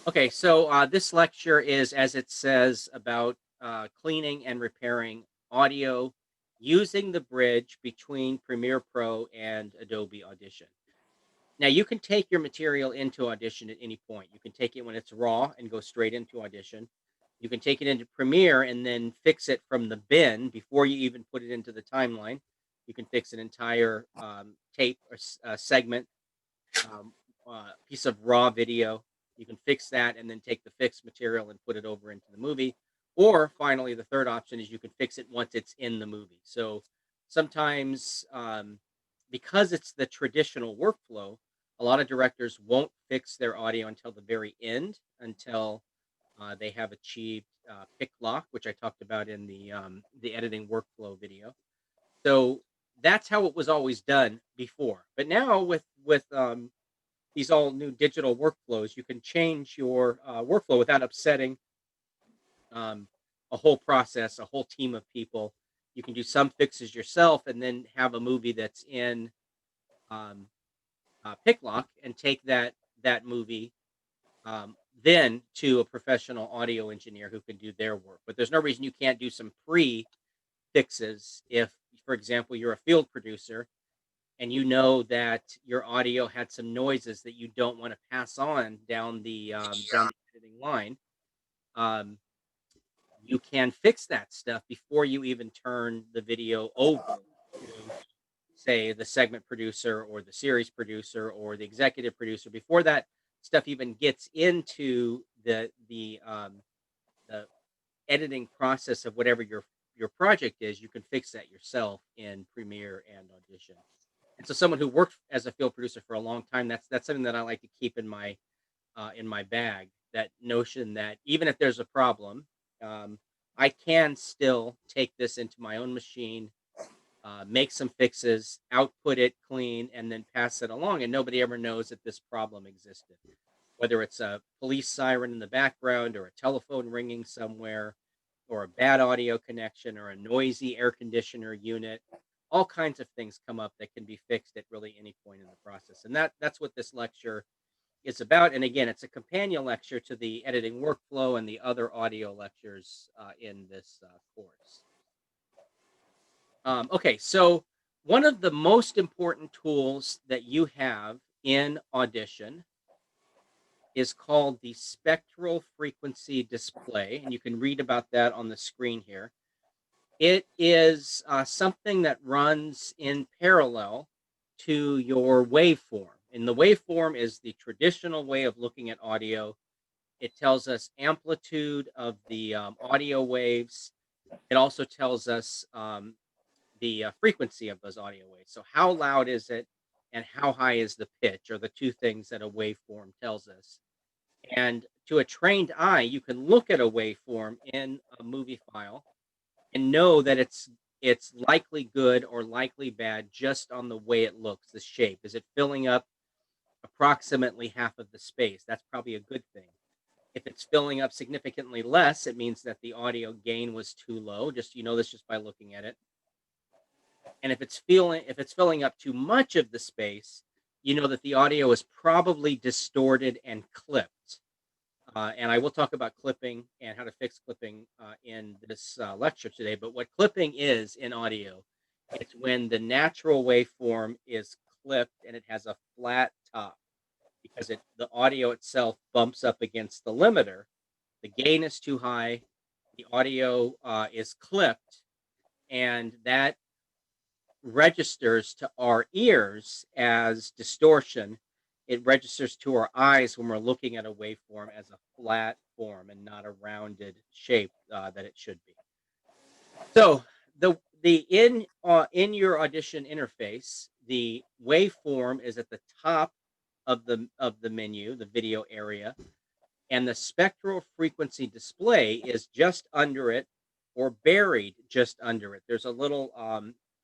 Okay, so this lecture is, as it says, about cleaning and repairing audio using the bridge between Premiere Pro and Adobe Audition. Now, you can take your material into Audition at any point. You can take it when it's raw and go straight into Audition. You can take it into Premiere and then fix it from the bin before you even put it into the timeline. You can fix an entire tape or segment, um, piece of raw video. You can fix that and then take the fixed material and put it over into the movie. Or finally, the third option is you can fix it once it's in the movie. So sometimes, because it's the traditional workflow, a lot of directors won't fix their audio until the very end, until they have achieved pick lock, which I talked about in the editing workflow video. So that's how it was always done before. But now with these all new digital workflows, you can change your workflow without upsetting um, a whole process, a whole team of people. You can do some fixes yourself, and then have a movie that's in um, Picklock, and take that movie then to a professional audio engineer who can do their work. But there's no reason you can't do some pre fixes if, for example, you're a field producer and you know that your audio had some noises that you don't want to pass on down the editing line. Um, you can fix that stuff before you even turn the video over to, say, the segment producer or the series producer or the executive producer. Before that stuff even gets into the editing process of whatever your project is, you can fix that yourself in Premiere and Audition. And so, someone who worked as a field producer for a long time, that's something that I like to keep in my bag. That notion that even if there's a problem, um, I can still take this into my own machine, make some fixes, output it clean, and then pass it along. And nobody ever knows that this problem existed. Whether it's a police siren in the background, or a telephone ringing somewhere, or a bad audio connection, or a noisy air conditioner unit, all kinds of things come up that can be fixed at really any point in the process. And that's what this lecture is about. And again, it's a companion lecture to the editing workflow and the other audio lectures in this course. Okay, so one of the most important tools that you have in Audition is called the spectral frequency display, and you can read about that on the screen here. It is something that runs in parallel to your waveform. And the waveform is the traditional way of looking at audio. It tells us amplitude of the audio waves. It also tells us the frequency of those audio waves. So how loud is it, and how high is the pitch, are the two things that a waveform tells us. And to a trained eye, you can look at a waveform in a movie file and know that it's likely good or likely bad just on the way it looks, the shape. Is it filling up approximately half of the space? That's probably a good thing. If it's filling up significantly less, it means that the audio gain was too low. Just, you know this just by looking at it. And if it's filling up too much of the space, you know that the audio is probably distorted and clipped. And I will talk about clipping and how to fix clipping in this lecture today. But what clipping is in audio, it's when the natural waveform is clipped and it has a flat top, because the audio itself bumps up against the limiter. The gain is too high, the audio is clipped, and that registers to our ears as distortion. It registers to our eyes when we're looking at a waveform as a flat form and not a rounded shape that it should be. So the in your Audition interface, the waveform is at the top of the menu, the video area, and the spectral frequency display is just under it, or buried just under it. There's a little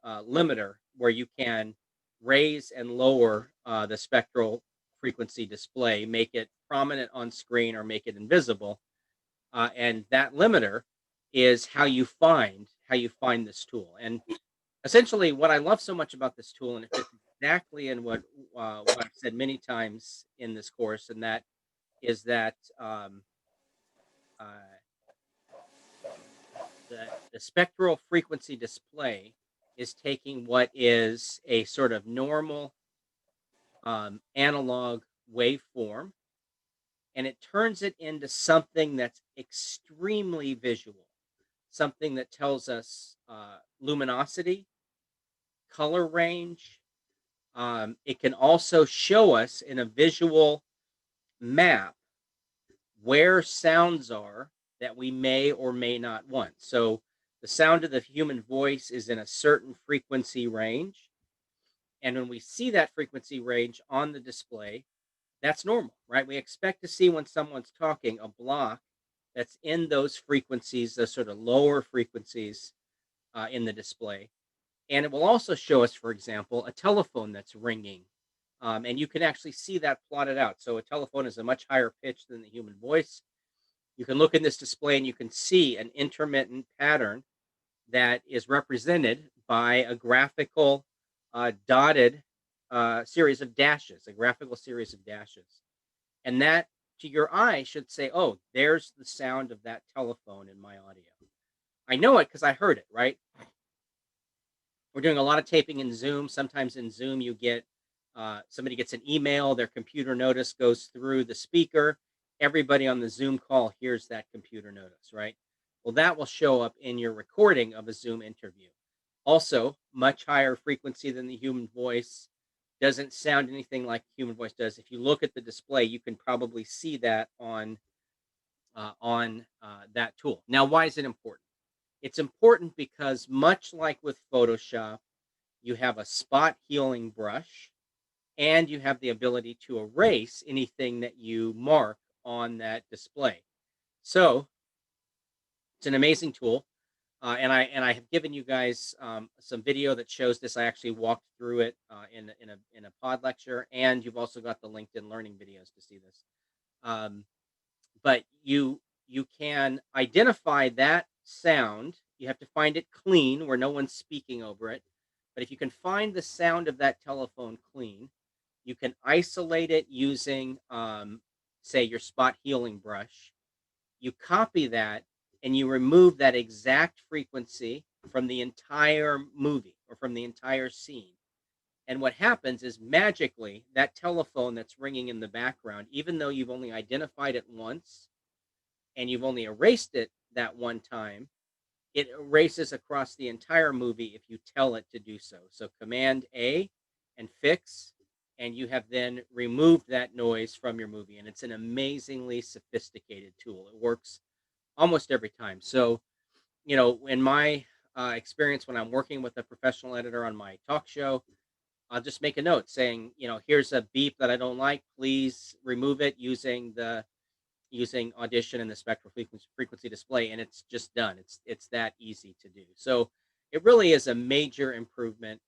limiter where you can raise and lower the spectral frequency display, make it prominent on screen or make it invisible. And that limiter is how you find this tool. And essentially, what I love so much about this tool, and it fits exactly in what I've said many times in this course, and that is that uh, the spectral frequency display is taking what is a sort of normal analog waveform, and it turns it into something that's extremely visual, something that tells us luminosity, color range. It can also show us in a visual map where sounds are that we may or may not want. So the sound of the human voice is in a certain frequency range. And when we see that frequency range on the display, that's normal, right? We expect to see when someone's talking a block that's in those frequencies, those sort of lower frequencies in the display. And it will also show us, for example, a telephone that's ringing. And you can actually see that plotted out. So a telephone is a much higher pitch than the human voice. You can look in this display and you can see an intermittent pattern that is represented by a graphical dotted series of dashes, a graphical series of dashes. And that to your eye should say, oh, there's the sound of that telephone in my audio. I know it because I heard it, right? We're doing a lot of taping in Zoom. Sometimes in Zoom, you get somebody gets an email, their computer notice goes through the speaker. Everybody on the Zoom call hears that computer notice, right? Well, that will show up in your recording of a Zoom interview. Also, much higher frequency than the human voice, doesn't sound anything like human voice does. If you look at the display, you can probably see that on that tool. Now, why is it important? It's important because much like with Photoshop, you have a spot healing brush and you have the ability to erase anything that you mark on that display. So it's an amazing tool. And I have given you guys some video that shows this. I actually walked through it in a pod lecture, and you've also got the LinkedIn learning videos to see this. Um, but you can identify that sound. You have to find it clean where no one's speaking over it. But if you can find the sound of that telephone clean, you can isolate it using, say, your spot healing brush. You copy that and you remove that exact frequency from the entire movie or from the entire scene. And what happens is magically that telephone that's ringing in the background, even though you've only identified it once and you've only erased it that one time, it erases across the entire movie if you tell it to do so. So Command A and fix, and you have then removed that noise from your movie. And it's an amazingly sophisticated tool. It works almost every time. So, in my experience when I'm working with a professional editor on my talk show, I'll just make a note saying, here's a beep that I don't like. Please remove it using Audition and the spectral frequency display, and it's just done. It's that easy to do. So it really is a major improvement.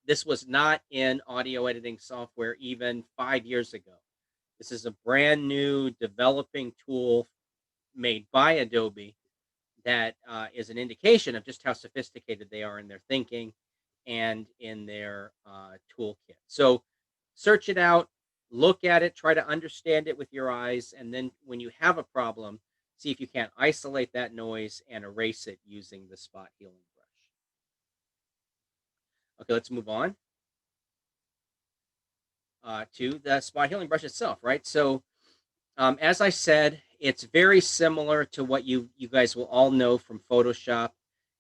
This was not in audio editing software even 5 years ago. This is a brand new developing tool made by Adobe that is an indication of just how sophisticated they are in their thinking and in their toolkit. So search it out, look at it, try to understand it with your eyes, and then when you have a problem, see if you can't isolate that noise and erase it using the spot healing brush. Okay, let's move on to the spot healing brush itself, right? So as I said, it's very similar to what you guys will all know from Photoshop.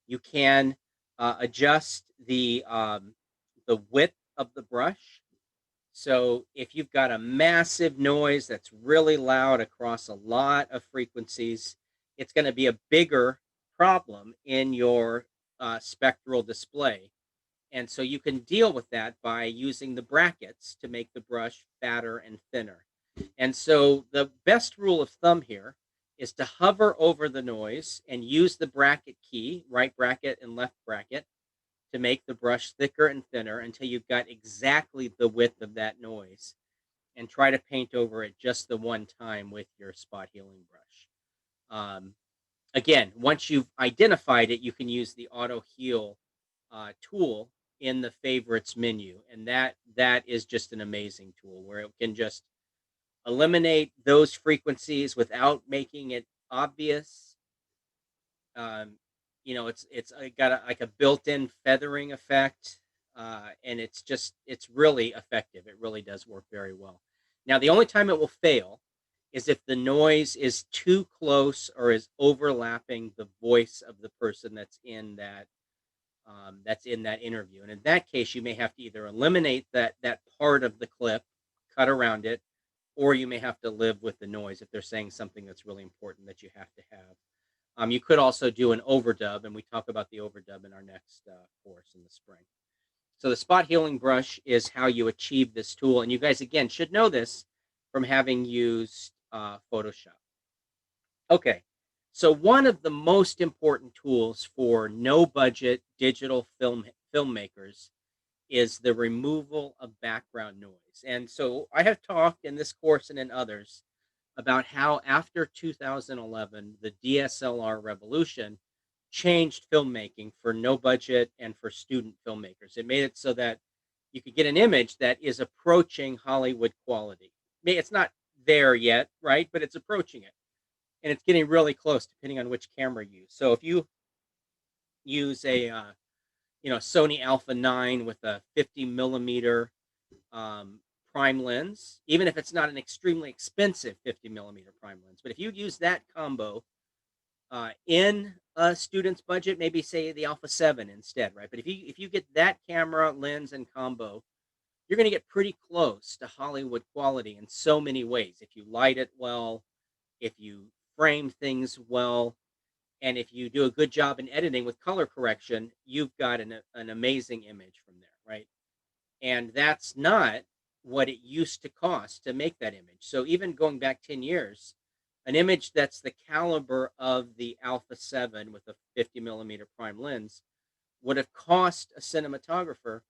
You can adjust the width of the brush. So if you've got a massive noise that's really loud across a lot of frequencies, it's going to be a bigger problem in your spectral display. And so you can deal with that by using the brackets to make the brush fatter and thinner. And so the best rule of thumb here is to hover over the noise and use the bracket key, right bracket and left bracket, to make the brush thicker and thinner until you've got exactly the width of that noise. And try to paint over it just the one time with your spot healing brush. Again, once you've identified it, you can use the auto heal tool in the favorites menu, and that is just an amazing tool where it can just eliminate those frequencies without making it obvious. Um, it's got like a built-in feathering effect, and it's really effective. It really does work very well. Now, the only time it will fail is if the noise is too close or is overlapping the voice of the person that's in that interview. And in that case, you may have to either eliminate that part of the clip, cut around it, or you may have to live with the noise if they're saying something that's really important that you have to have. You could also do an overdub, and we talk about the overdub in our next course in the spring. So the spot healing brush is how you achieve this tool, and you guys again should know this from having used Photoshop. Okay, so one of the most important tools for no budget digital filmmakers is the removal of background noise. And so I have talked in this course and in others about how after 2011, the DSLR revolution changed filmmaking for no budget and for student filmmakers. It made it so that you could get an image that is approaching Hollywood quality. It's not there yet, right? But it's approaching it. And it's getting really close depending on which camera you use. So if you use a Sony Alpha 9 with a 50 millimeter um, prime lens, even if it's not an extremely expensive 50 millimeter prime lens. But if you use that combo in a student's budget, maybe say the Alpha 7 instead, right? But if you get that camera, lens, and combo, you're going to get pretty close to Hollywood quality in so many ways. If you light it well, if you frame things well, and if you do a good job in editing with color correction, you've got an amazing image from there, right? And that's not what it used to cost to make that image. So even going back 10 years, an image that's the caliber of the Alpha 7 with a 50 millimeter prime lens would have cost a cinematographer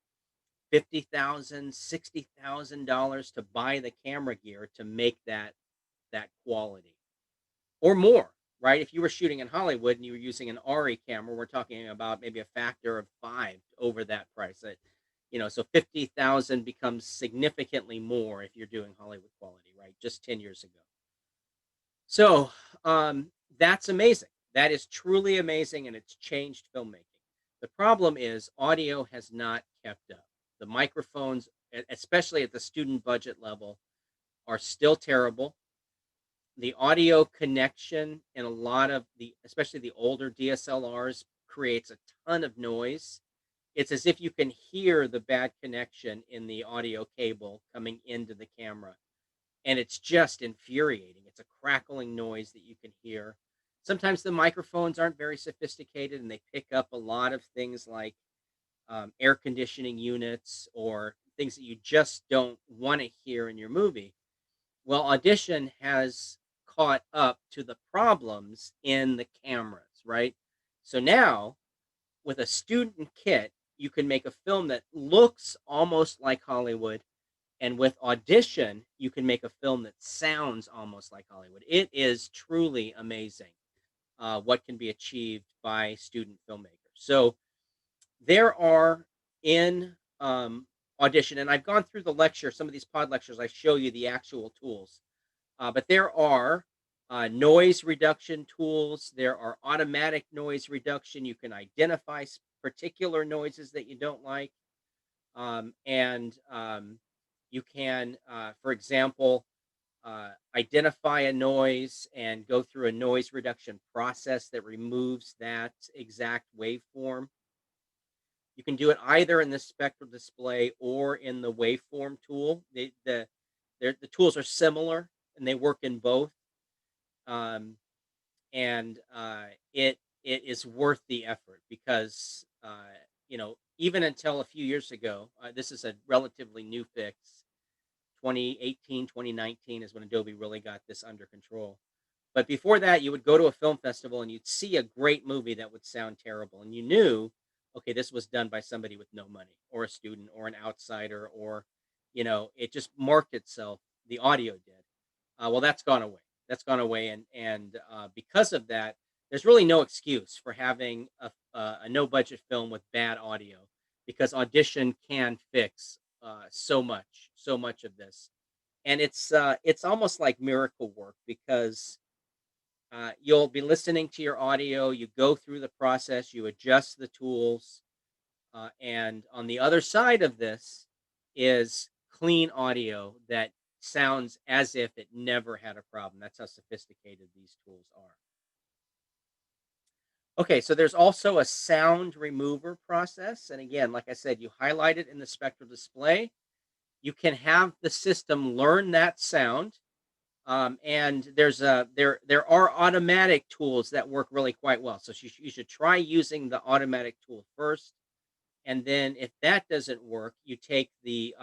$50,000, $60,000 to buy the camera gear to make that quality or more, right? If you were shooting in Hollywood and you were using an RE camera, we're talking about maybe a factor of 5 over that price. So 50,000 becomes significantly more if you're doing Hollywood quality, right? Just 10 years ago. So that's amazing. That is truly amazing, and it's changed filmmaking. The problem is audio has not kept up. The microphones, especially at the student budget level, are still terrible. The audio connection in a lot of especially the older DSLRs, creates a ton of noise. It's as if you can hear the bad connection in the audio cable coming into the camera, and it's just infuriating. It's a crackling noise that you can hear. Sometimes the microphones aren't very sophisticated, and they pick up a lot of things like air conditioning units or things that you just don't want to hear in your movie. Well, Audition has caught up to the problems in the cameras, right? So now with a student kit, you can make a film that looks almost like Hollywood. And with Audition, you can make a film that sounds almost like Hollywood. It is truly amazing what can be achieved by student filmmakers. So there are in Audition, and I've gone through the lecture, some of these pod lectures, I show you the actual tools. But there are noise reduction tools. There are automatic noise reduction. You can identify particular noises that you don't like. And you can, for example, identify a noise and go through a noise reduction process that removes that exact waveform. You can do it either in the spectral display or in the waveform tool. The tools are similar and they work in both. Um, and it is worth the effort because even until a few years ago, this is a relatively new fix. 2018, 2019 is when Adobe really got this under control. But before that, you would go to a film festival and you'd see a great movie that would sound terrible, and you knew, okay, this was done by somebody with no money, or a student, or an outsider, or it just marked itself. The audio did. Well, that's gone away. That's gone away, and because of that, there's really no excuse for having a no budget film with bad audio, because Audition can fix so much of this. and it's almost like miracle work because you'll be listening to your audio, you go through the process, you adjust the tools, and on the other side of this is clean audio that sounds as if it never had a problem. That's how sophisticated these tools are. Okay, so there's also a sound remover process. And again, like I said, you highlight it in the spectral display. You can have the system learn that sound. And there are automatic tools that work really quite well. So you should try using the automatic tool first. And then if that doesn't work, you take the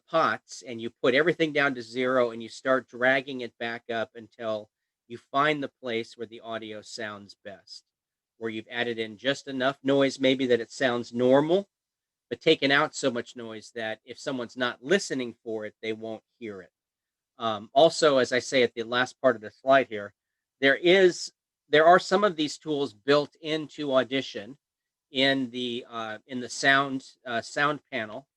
pots and you put everything down to 0 and you start dragging it back up until you find the place where the audio sounds best, where you've added in just enough noise, maybe that it sounds normal, but taken out so much noise that if someone's not listening for it, they won't hear it. Also, as I say at the last part of the slide here, there is there are some of these tools built into Audition in the sound panel,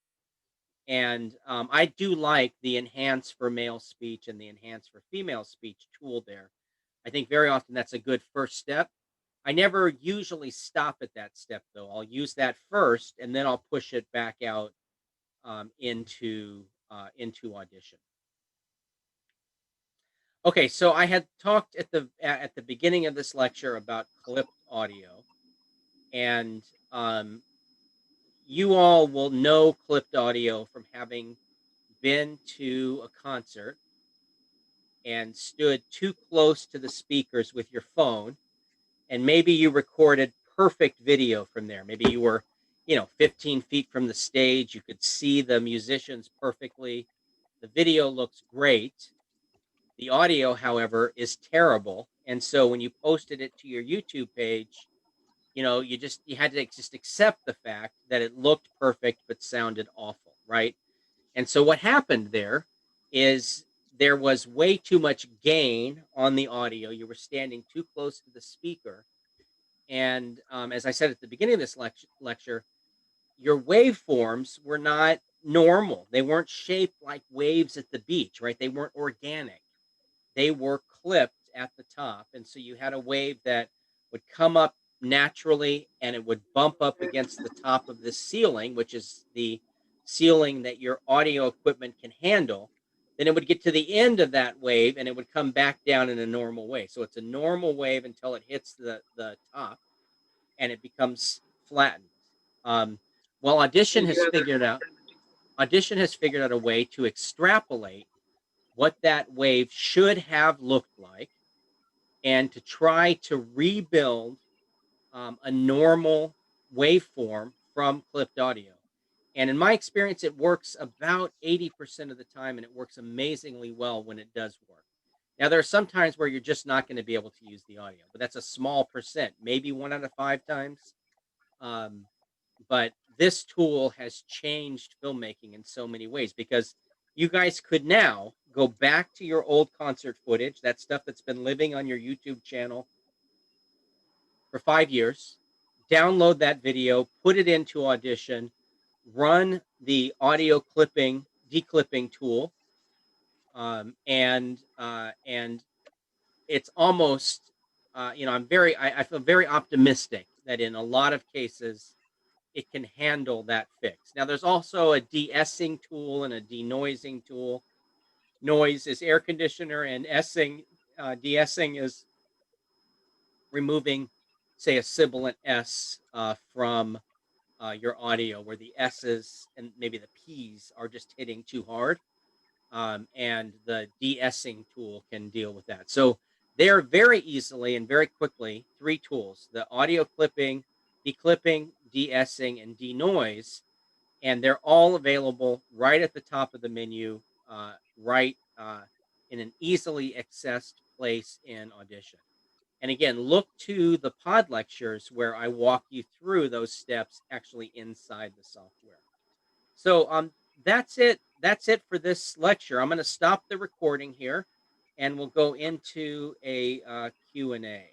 and I do like the enhance for male speech and the enhance for female speech tool there. I think very often that's a good first step. I never usually stop at that step though. I'll use that first, and then I'll push it back out into Audition. Okay, so I had talked at the beginning of this lecture about clipped audio, and you all will know clipped audio from having been to a concert and stood too close to the speakers with your phone, and maybe you recorded perfect video from there. Maybe you were, 15 feet from the stage, you could see the musicians perfectly. The video looks great. The audio, however, is terrible. And so when you posted it to your YouTube page, you had to just accept the fact that it looked perfect but sounded awful, right? And so what happened there is there was way too much gain on the audio. You were standing too close to the speaker. And as I said at the beginning of this lecture, your waveforms were not normal. They weren't shaped like waves at the beach, right? They weren't organic. They were clipped at the top. And so you had a wave that would come up naturally and it would bump up against the top of the ceiling, which is the ceiling that your audio equipment can handle. Then it would get to the end of that wave and it would come back down in a normal way. So it's a normal wave until it hits the top and it becomes flattened. Um, well, Audition has figured out a way to extrapolate what that wave should have looked like and to try to rebuild a normal waveform from clipped audio. And in my experience, it works about 80% of the time, and it works amazingly well when it does work. Now, there are some times where you're just not going to be able to use the audio, but that's a small percent, maybe 1 out of 5 times. Um, but this tool has changed filmmaking in so many ways because you guys could now go back to your old concert footage, that stuff that's been living on your YouTube channel for 5 years, download that video, put it into Audition, run the audio clipping, declipping tool, and it's almost, I feel very optimistic that in a lot of cases it can handle that fix. Now, there's also a de-essing tool and a denoising tool. Noise is air conditioner, and de-essing is removing, say, a sibilant S from your audio, where the S's and maybe the P's are just hitting too hard. And the de-essing tool can deal with that. So they're very easily and very quickly 3 tools: the audio clipping, declipping, de-essing, and denoise, and they're all available right at the top of the menu, right in an easily accessed place in Audition. And again, look to the pod lectures where I walk you through those steps actually inside the software. So that's it. That's it for this lecture. I'm going to stop the recording here, and we'll go into a Q&A.